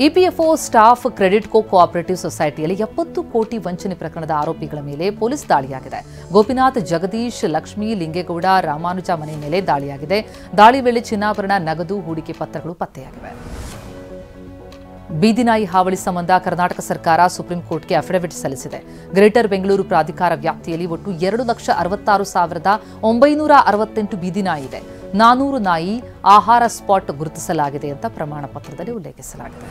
EPFO staff credit cooperative ಸೊಸೈಟಿಯಲ್ಲಿ 70 ಕೋಟಿ ವಂಚನೆ ಪ್ರಕರಣದ ಆರೋಪಿಗಳ ಮೇಲೆ ಪೊಲೀಸ್ ದಾಳಿಯಾಗಿದೆ. ಗೋಪಿನಾಥ್, ಜಗದೀಶ್, ಲಕ್ಷ್ಮೀ, ಲಿಂಗೇಗೌಡ, ರಾಮಾನುಜ ಮನೆ ಮೇಲೆ ದಾಳಿಯಾಗಿದೆ. ದಾಳಿ ವೇಳೆ ಚಿನ್ನಾಭರಣ, ನಗದು, ಹೂಡಿಕೆ ಪತ್ರಗಳು ಪತ್ತೆಯಾಗಿವೆ. ಬೀದಿನಾಯಿ ಹಾವಳಿ ಸಂಬಂಧ ಕರ್ನಾಟಕ ಸರ್ಕಾರ ಸುಪ್ರೀಂ ಕೋರ್ಟ್ಗೆ ಅಫಿಡವಿಟ್ ಸಲ್ಲಿಸಿದೆ. ಗ್ರೇಟರ್ ಬೆಂಗಳೂರು ಪ್ರಾಧಿಕಾರ ವ್ಯಾಪ್ತಿಯಲ್ಲಿ ಒಟ್ಟು 2,66,968 ಬೀದಿನಾಯಿ ಇದೆ. 400 ನಾಯಿ ಆಹಾರ ಸ್ಪಾಟ್ ಗುರುತಿಸಲಾಗಿದೆ ಅಂತ ಪ್ರಮಾಣ ಪತ್ರದಲ್ಲಿ ಉಲ್ಲೇಖಿಸಲಾಗಿದೆ.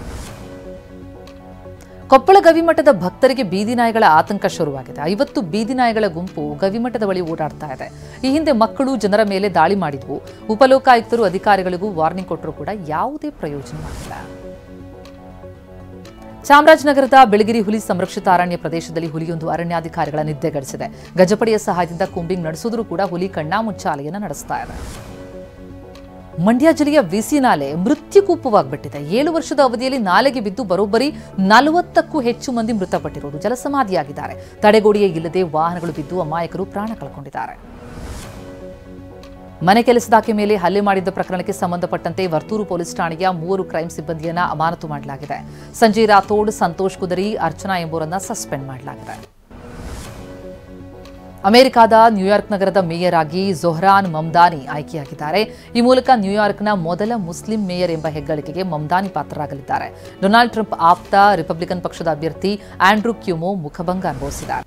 ಕೊಪ್ಪಳ ಗವಿಮಠದ ಭಕ್ತರಿಗೆ ಬೀದಿನಾಯಿಗಳ ಆತಂಕ ಶುರುವಾಗಿದೆ. 50 ಬೀದಿನಾಯಿಗಳ ಗುಂಪು ಗವಿಮಠದ ಬಳಿ ಓಡಾಡ್ತಾ ಇದೆ. ಈ ಹಿಂದೆ ಮಕ್ಕಳು ಜನರ ಮೇಲೆ ದಾಳಿ ಮಾಡಿದ್ವು. ಉಪಲೋಕಾಯುಕ್ತರು ಅಧಿಕಾರಿಗಳಿಗೂ ವಾರ್ನಿಂಗ್ ಕೊಟ್ಟರೂ ಕೂಡ ಯಾವುದೇ ಪ್ರಯೋಜನವಾಗಿಲ್ಲ. ಚಾಮರಾಜನಗರದ ಬೆಳಗಿರಿ ಹುಲಿ ಸಂರಕ್ಷಿತ ಅರಣ್ಯ ಪ್ರದೇಶದಲ್ಲಿ ಹುಲಿಯೊಂದು ಅರಣ್ಯಾಧಿಕಾರಿಗಳ ನಿದ್ದೆಗೆಡಿಸಿದೆ. ಗಜಪಡೆಯ ಸಹಾಯದಿಂದ ಕೂಂಬಿಂಗ್ ನಡೆಸಿದ್ರೂ ಕೂಡ ಹುಲಿ ಕಣ್ಣಾಮುಚ್ಚಾಲೆಯನ್ನು ನಡೆಸ್ತಾ ಇದೆ. ಮಂಡ್ಯ ಜಿಲ್ಲೆಯ ವಿಸಿ ನಾಲೆ ಮೃತ್ಯುಕೂಪವಾಗಿಬಿಟ್ಟಿದೆ. 7 ವರ್ಷದ ಅವಧಿಯಲ್ಲಿ ನಾಲೆಗೆ ಬಿದ್ದು ಬರೋಬ್ಬರಿ 40ಕ್ಕೂ ಹೆಚ್ಚು ಮಂದಿ ಮೃತಪಟ್ಟಿರುವುದು, ಜಲಸಮಾಧಿಯಾಗಿದ್ದಾರೆ. ತಡೆಗೋಡೆಯೇ ಇಲ್ಲದೆ ವಾಹನಗಳು ಬಿದ್ದು ಅಮಾಯಕರು ಪ್ರಾಣ ಕಳ್ಕೊಂಡಿದ್ದಾರೆ. ಮನೆ ಕೆಲಸದಾಕೆ ಮೇಲೆ ಹಲ್ಲೆ ಮಾಡಿದ್ದ ಪ್ರಕರಣಕ್ಕೆ ಸಂಬಂಧಪಟ್ಟಂತೆ ವರ್ತೂರು ಪೊಲೀಸ್ ಠಾಣೆಯ 3 ಕ್ರೈಂ ಸಿಬ್ಬಂದಿಯನ್ನು ಅಮಾನತು ಮಾಡಲಾಗಿದೆ. ಸಂಜಯ್ ರಾಥೋಡ್, ಸಂತೋಷ್ ಕುದರಿ, ಅರ್ಚನಾ ಎಂಬುವರನ್ನು ಸಸ್ಪೆಂಡ್ ಮಾಡಲಾಗಿದೆ. ಅಮೆರಿಕದ ನ್ಯೂಯಾರ್ಕ್ ನಗರದ ಮೇಯರ್ ಆಗಿ ಜೊಹ್ರಾನ್ ಮಮ್ದಾನಿ ಆಯ್ಕೆಯಾಗಿದ್ದಾರೆ. ಈ ಮೂಲಕ ನ್ಯೂಯಾರ್ಕ್ನ ಮೊದಲ ಮುಸ್ಲಿಂ ಮೇಯರ್ ಎಂಬ ಹೆಗ್ಗಳಿಕೆಗೆ ಮಮ್ದಾನಿ ಪಾತ್ರರಾಗಲಿದ್ದಾರೆ. ಡೊನಾಲ್ಡ್ ಟ್ರಂಪ್ ಆಪ್ತ ರಿಪಬ್ಲಿಕನ್ ಪಕ್ಷದ ಅಭ್ಯರ್ಥಿ ಆಂಡ್ರೂ ಕ್ಯುಮೋ ಮುಖಭಂಗ ಅನುಭವಿಸಿದ್ದಾರೆ.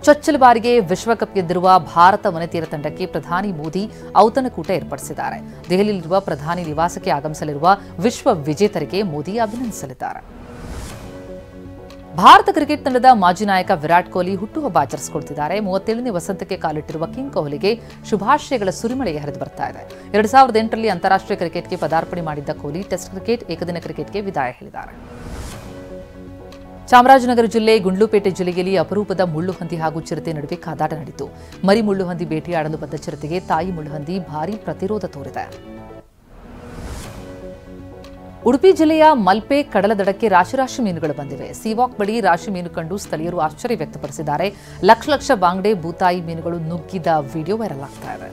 ಚೊಚ್ಚಲ ಬಾರಿಗೆ ವಿಶ್ವಕಪ್ ಗೆದ್ದಿರುವ ಭಾರತ ವನಿತೆಯರ ತಂಡಕ್ಕೆ ಪ್ರಧಾನಿ ಮೋದಿ ಔತಣಕೂಟ ಏರ್ಪಡಿಸಿದ್ದಾರೆ. ದೆಹಲಿಯಲ್ಲಿರುವ ಪ್ರಧಾನಿ ನಿವಾಸಕ್ಕೆ ಆಗಮಿಸಲಿರುವ ವಿಶ್ವ ವಿಜೇತರಿಗೆ ಮೋದಿ ಅಭಿನಂದಿಸಲಿದ್ದಾರೆ. ಭಾರತ ಕ್ರಿಕೆಟ್ ತಂಡದ ಮಾಜಿ ನಾಯಕ ವಿರಾಟ್ ಕೊಹ್ಲಿ ಹುಟ್ಟುಹಬ್ಬ ಆಚರಿಸಿಕೊಳ್ತಿದ್ದಾರೆ. 37ನೇ ವಸಂತಕ್ಕೆ ಕಾಲಿಟ್ಟಿರುವ ಕಿಂಗ್ ಕೊಹ್ಲಿಗೆ ಶುಭಾಶಯಗಳ ಸುರಿಮಳೆಗೆ ಹರಿದು ಬರ್ತಾ ಇದೆ. 2008ರಲ್ಲಿ ಅಂತಾರಾಷ್ಟ್ರೀಯ ಕ್ರಿಕೆಟ್ಗೆ ಪದಾರ್ಪಣೆ ಮಾಡಿದ್ದ ಕೊಹ್ಲಿ ಟೆಸ್ಟ್ ಕ್ರಿಕೆಟ್, ಏಕದಿನ ಕ್ರಿಕೆಟ್ಗೆ ವಿದಾಯ ಹೇಳಿದ್ದಾರೆ. ಚಾಮರಾಜನಗರ ಜಿಲ್ಲೆ ಗುಂಡ್ಲುಪೇಟೆ ಜಿಲ್ಲೆಯಲ್ಲಿ ಅಪರೂಪದ ಮುಳ್ಳುಹಂದಿ ಹಾಗೂ ಚಿರತೆ ನಡುವೆ ಕಾದಾಟ ನಡೆಯಿತು. ಮರಿ ಮುಳ್ಳುಹಂದಿ ಬೇಟೆಯಾಡಲು ಬಂದ ಚಿರತೆಗೆ ತಾಯಿ ಮುಳ್ಳುಹಂದಿ ಭಾರೀ ಪ್ರತಿರೋಧ ತೋರಿದೆ. ಉಡುಪಿ ಜಿಲ್ಲೆಯ ಮಲ್ಪೆ ಕಡಲ ದಡಕ್ಕೆ ರಾಶಿ ಮೀನುಗಳು ಬಂದಿವೆ. ಸೀವಾಕ್ ಬಳಿ ರಾಶಿ ಮೀನು ಕಂಡು ಸ್ಥಳೀಯರು ಆಶ್ಚರ್ಯ ವ್ಯಕ್ತಪಡಿಸಿದ್ದಾರೆ. ಲಕ್ಷ ಬಾಂಗ್ಡೆ, ಬೂತಾಯಿ ಮೀನುಗಳು ನುಗ್ಗಿದ ವಿಡಿಯೋ ವೈರಲ್ ಆಗ್ತಾ ಇದೆ.